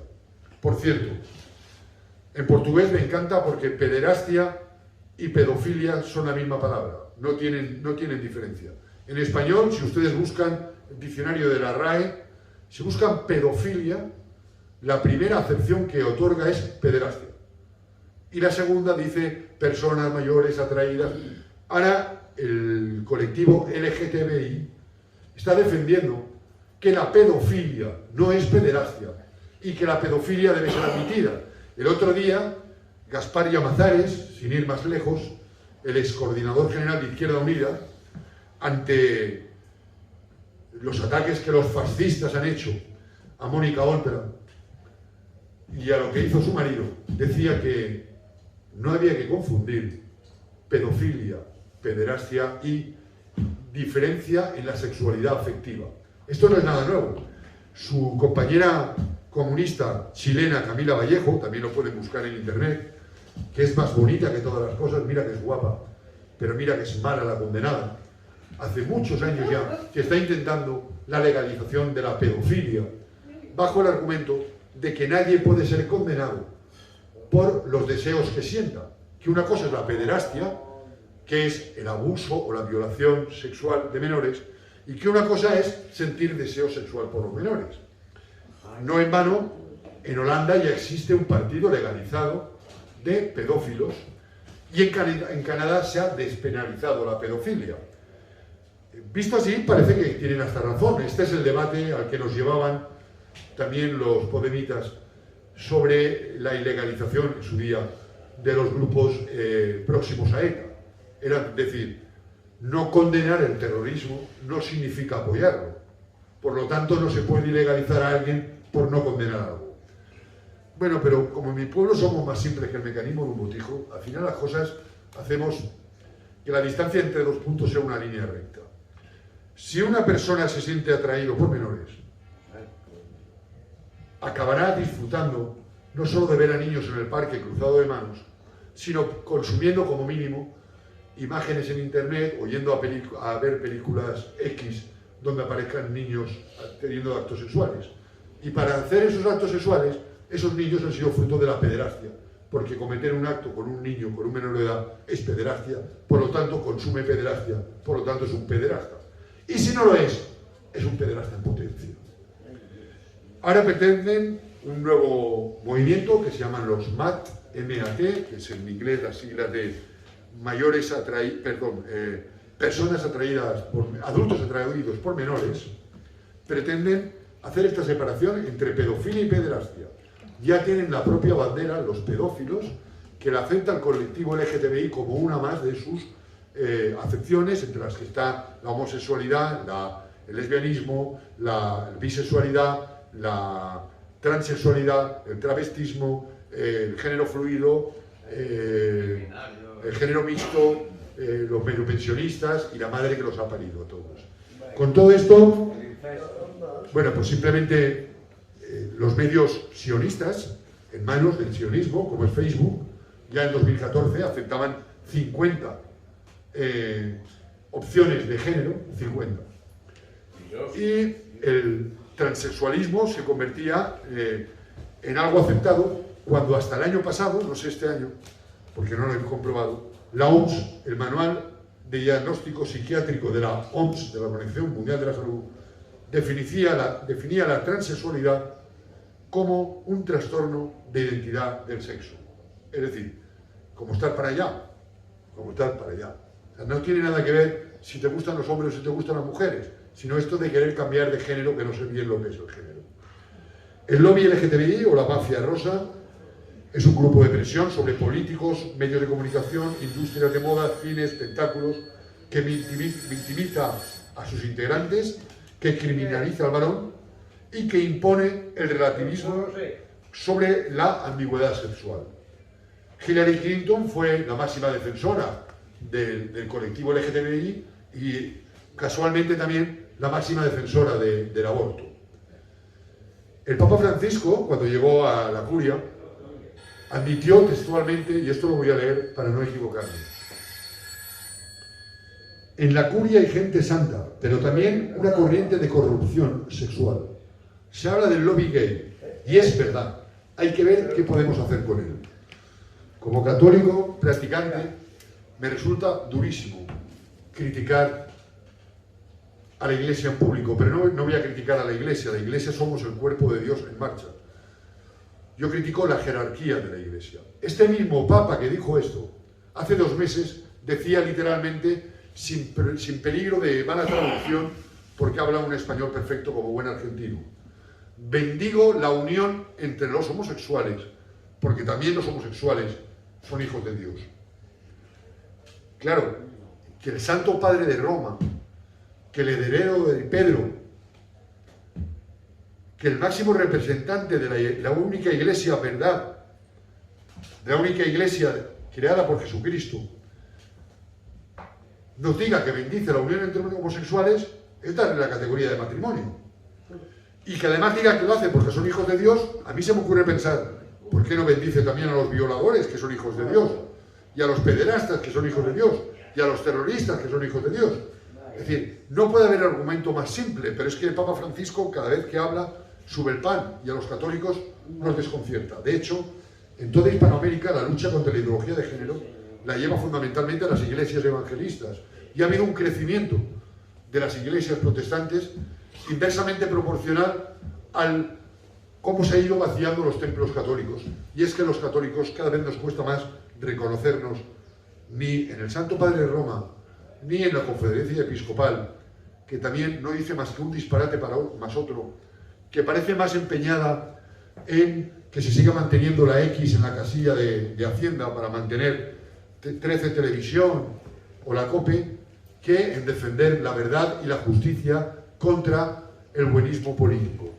Por cierto, en portugués me encanta porque pederastia y pedofilia son la misma palabra, no tienen diferencia. En español, si ustedes buscan el diccionario de la RAE, si buscan pedofilia, la primera acepción que otorga es pederastia. Y la segunda dice personas mayores atraídas. Ahora, el colectivo LGTBI está defendiendo que la pedofilia no es pederastia y que la pedofilia debe ser admitida. El otro día, Gaspar Llamazares, sin ir más lejos, el excoordinador general de Izquierda Unida, ante los ataques que los fascistas han hecho a Mónica Oltra y a lo que hizo su marido, decía que no había que confundir pedofilia, pederastia y diferencia en la sexualidad afectiva. Esto no es nada nuevo. Su compañera comunista chilena, Camila Vallejo, también lo pueden buscar en internet, que es más bonita que todas las cosas, mira que es guapa, pero mira que es mala la condenada. Hace muchos años ya que está intentando la legalización de la pedofilia, bajo el argumento de que nadie puede ser condenado por los deseos que sienta, que una cosa es la pederastia, que es el abuso o la violación sexual de menores, y que una cosa es sentir deseo sexual por los menores. No en vano, en Holanda ya existe un partido legalizado de pedófilos y en Canadá se ha despenalizado la pedofilia. Visto así, parece que tienen hasta razón. Este es el debate al que nos llevaban también los podemitas sobre la ilegalización en su día de los grupos próximos a ETA. Era decir, no condenar el terrorismo no significa apoyarlo. Por lo tanto, no se puede ilegalizar a alguien por no condenar algo. Bueno, pero como en mi pueblo somos más simples que el mecanismo de un botijo, al final las cosas hacemos que la distancia entre dos puntos sea una línea recta. Si una persona se siente atraído por menores, acabará disfrutando no solo de ver a niños en el parque cruzado de manos, sino consumiendo como mínimo imágenes en internet o yendo a ver películas X donde aparezcan niños teniendo actos sexuales. Y para hacer esos actos sexuales, esos niños han sido fruto de la pederastia, porque cometer un acto con un niño, con un menor de edad, es pederastia, por lo tanto consume pederastia, por lo tanto es un pederasta. Y si no lo es, es un pederasta en potencia. Ahora pretenden un nuevo movimiento que se llaman los MAT, M-A-T, que es en inglés las siglas de personas atraídas por adultos atraídos por menores. Pretenden hacer esta separación entre pedofilia y pederastia. Ya tienen la propia bandera, los pedófilos, que la acepta el colectivo LGTBI como una más de sus acepciones, entre las que está la homosexualidad, el lesbianismo, la bisexualidad, la transexualidad, el travestismo, el género fluido, el género mixto, los medio pensionistas y la madre que los ha parido a todos. Con todo esto, bueno, pues simplemente los medios sionistas, en manos del sionismo, como es Facebook, ya en 2014 aceptaban 50 opciones de género, 50. Y el transexualismo se convertía en algo aceptado cuando hasta el año pasado, no sé este año, porque no lo he comprobado, la OMS, el Manual de Diagnóstico Psiquiátrico de la OMS, de la Organización Mundial de la Salud, definía la transexualidad como un trastorno de identidad del sexo. Es decir, como estar para allá, como estar para allá. O sea, no tiene nada que ver si te gustan los hombres o si te gustan las mujeres, sino esto de querer cambiar de género, que no sé bien lo que es el género. El lobby LGTBI o la mafia rosa es un grupo de presión sobre políticos, medios de comunicación, industrias de moda, cine, espectáculos, que victimiza a sus integrantes, que criminaliza al varón y que impone el relativismo sobre la ambigüedad sexual. Hillary Clinton fue la máxima defensora del colectivo LGTBI y casualmente también la máxima defensora del aborto. El Papa Francisco, cuando llegó a la curia, admitió textualmente, y esto lo voy a leer para no equivocarme: en la curia hay gente santa, pero también una corriente de corrupción sexual. Se habla del lobby gay, y es verdad, hay que ver qué podemos hacer con él. Como católico practicante, me resulta durísimo criticar a la Iglesia en público, pero no voy a criticar a la Iglesia somos el cuerpo de Dios en marcha. Yo critico la jerarquía de la Iglesia. Este mismo Papa que dijo esto, hace 2 meses, decía literalmente, sin peligro de mala traducción, porque habla un español perfecto como buen argentino: bendigo la unión entre los homosexuales, porque también los homosexuales son hijos de Dios. Claro, que el Santo Padre de Roma, que el heredero de Pedro, que el máximo representante de la única iglesia verdad, de la única iglesia creada por Jesucristo, nos diga que bendice la unión entre homosexuales, es darle la categoría de matrimonio. Y que además diga que lo hace porque son hijos de Dios, a mí se me ocurre pensar, ¿por qué no bendice también a los violadores, que son hijos de Dios? Y a los pederastas, que son hijos de Dios? Y a los terroristas, que son hijos de Dios? Es decir, no puede haber argumento más simple, pero es que el Papa Francisco, cada vez que habla, sube el pan, y a los católicos nos desconcierta. De hecho, en toda Hispanoamérica la lucha contra la ideología de género la lleva fundamentalmente a las iglesias evangelistas, y ha habido un crecimiento de las iglesias protestantes inversamente proporcional al cómo se ha ido vaciando los templos católicos. Y es que los católicos cada vez nos cuesta más reconocernos ni en el Santo Padre de Roma, ni en la Conferencia Episcopal, que también no dice más que un disparate más otro, que parece más empeñada en que se siga manteniendo la X en la casilla de Hacienda para mantener 13 Televisión o la COPE, que en defender la verdad y la justicia contra el buenismo político.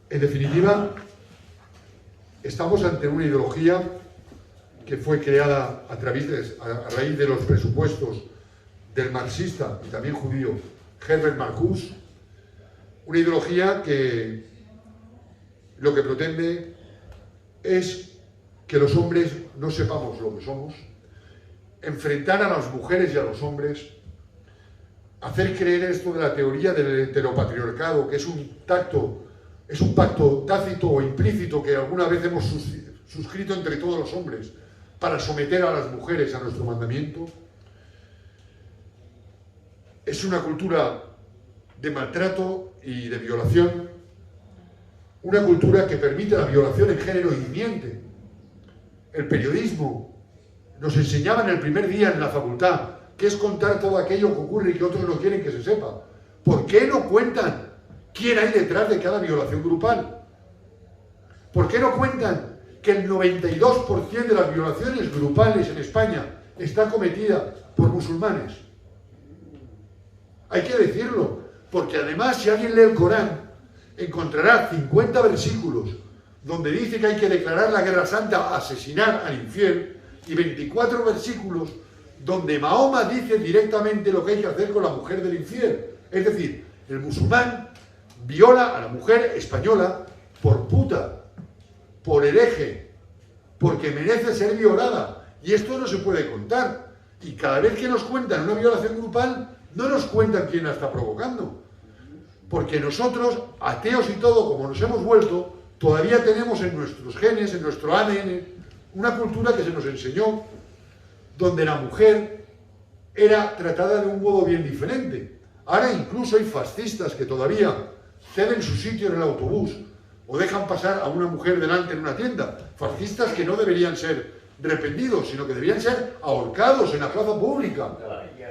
En definitiva, estamos ante una ideología que fue creada a raíz de los presupuestos del marxista y también judío Herbert Marcuse, una ideología que lo que pretende es que los hombres no sepamos lo que somos, enfrentar a las mujeres y a los hombres, hacer creer esto de la teoría del heteropatriarcado, que es un pacto tácito o implícito que alguna vez hemos suscrito entre todos los hombres para someter a las mujeres a nuestro mandamiento. es una cultura de maltrato y de violación, una cultura que permite la violación en género y miente. El periodismo nos enseñaba en el primer día en la facultad que es contar todo aquello que ocurre y que otros no quieren que se sepa. ¿Por qué no cuentan quién hay detrás de cada violación grupal? ¿Por qué no cuentan que el 92% de las violaciones grupales en España está cometida por musulmanes? Hay que decirlo, porque además si alguien lee el Corán, encontrará 50 versículos donde dice que hay que declarar la guerra santa, asesinar al infiel, y 24 versículos donde Mahoma dice directamente lo que hay que hacer con la mujer del infiel. Es decir, el musulmán viola a la mujer española por puta, por hereje, porque merece ser violada. Y esto no se puede contar. Y cada vez que nos cuentan una violación grupal, no nos cuentan quién la está provocando. Porque nosotros, ateos y todo, como nos hemos vuelto, todavía tenemos en nuestros genes, en nuestro ADN, una cultura que se nos enseñó, donde la mujer era tratada de un modo bien diferente. Ahora incluso hay fascistas que todavía ceden su sitio en el autobús o dejan pasar a una mujer delante en una tienda. Fascistas que no deberían ser rependidos, sino que deberían ser ahorcados en la plaza pública,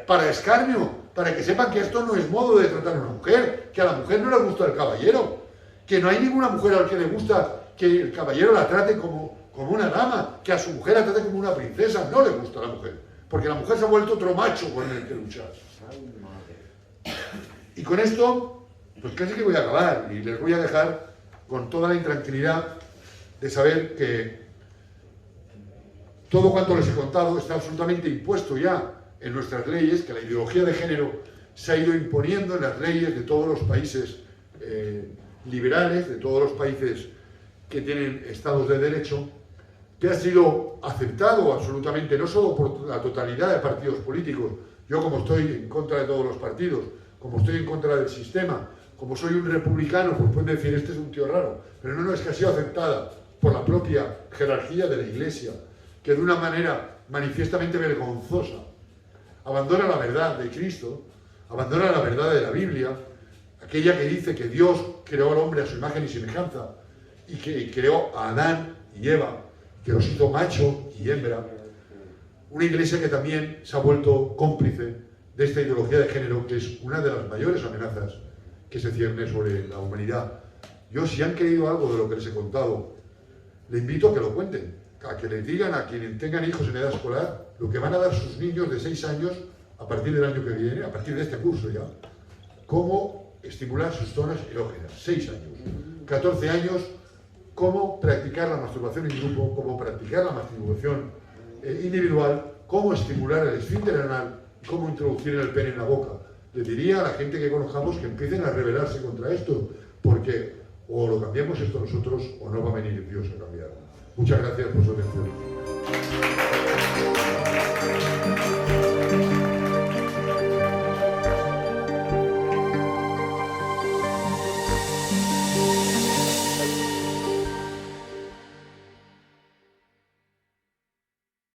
para escarnio, para que sepan que esto no es modo de tratar a una mujer, que a la mujer no le gusta el caballero, que no hay ninguna mujer al que le gusta que el caballero la trate como una dama, que a su mujer la trate como una princesa. No le gusta a la mujer, porque la mujer se ha vuelto otro macho con el que luchar. Y con esto, pues casi que voy a acabar, y les voy a dejar con toda la intranquilidad de saber que todo cuanto les he contado está absolutamente impuesto ya en nuestras leyes, que la ideología de género se ha ido imponiendo en las leyes de todos los países liberales, de todos los países que tienen estados de derecho, que ha sido aceptado absolutamente, no solo por la totalidad de partidos políticos. Yo, como estoy en contra de todos los partidos, como estoy en contra del sistema, como soy un republicano, pues pueden decir, este es un tío raro, pero no, es que ha sido aceptada por la propia jerarquía de la Iglesia, que de una manera manifiestamente vergonzosa abandona la verdad de Cristo, abandona la verdad de la Biblia, aquella que dice que Dios creó al hombre a su imagen y semejanza, y que creó a Adán y Eva, que los hizo macho y hembra. Una iglesia que también se ha vuelto cómplice de esta ideología de género, que es una de las mayores amenazas que se cierne sobre la humanidad. Yo, si han creído algo de lo que les he contado, le invito a que lo cuenten, a que les digan a quienes tengan hijos en edad escolar lo que van a dar sus niños de 6 años a partir del año que viene, a partir de este curso ya. Cómo estimular sus zonas erógenas. 6 años. 14 años, cómo practicar la masturbación en grupo, cómo practicar la masturbación individual, cómo estimular el esfínter anal, cómo introducir el pene en la boca. Le diría a la gente que conozcamos que empiecen a rebelarse contra esto, porque o lo cambiamos esto nosotros o no va a venir Dios a cambiarlo. Muchas gracias por su atención.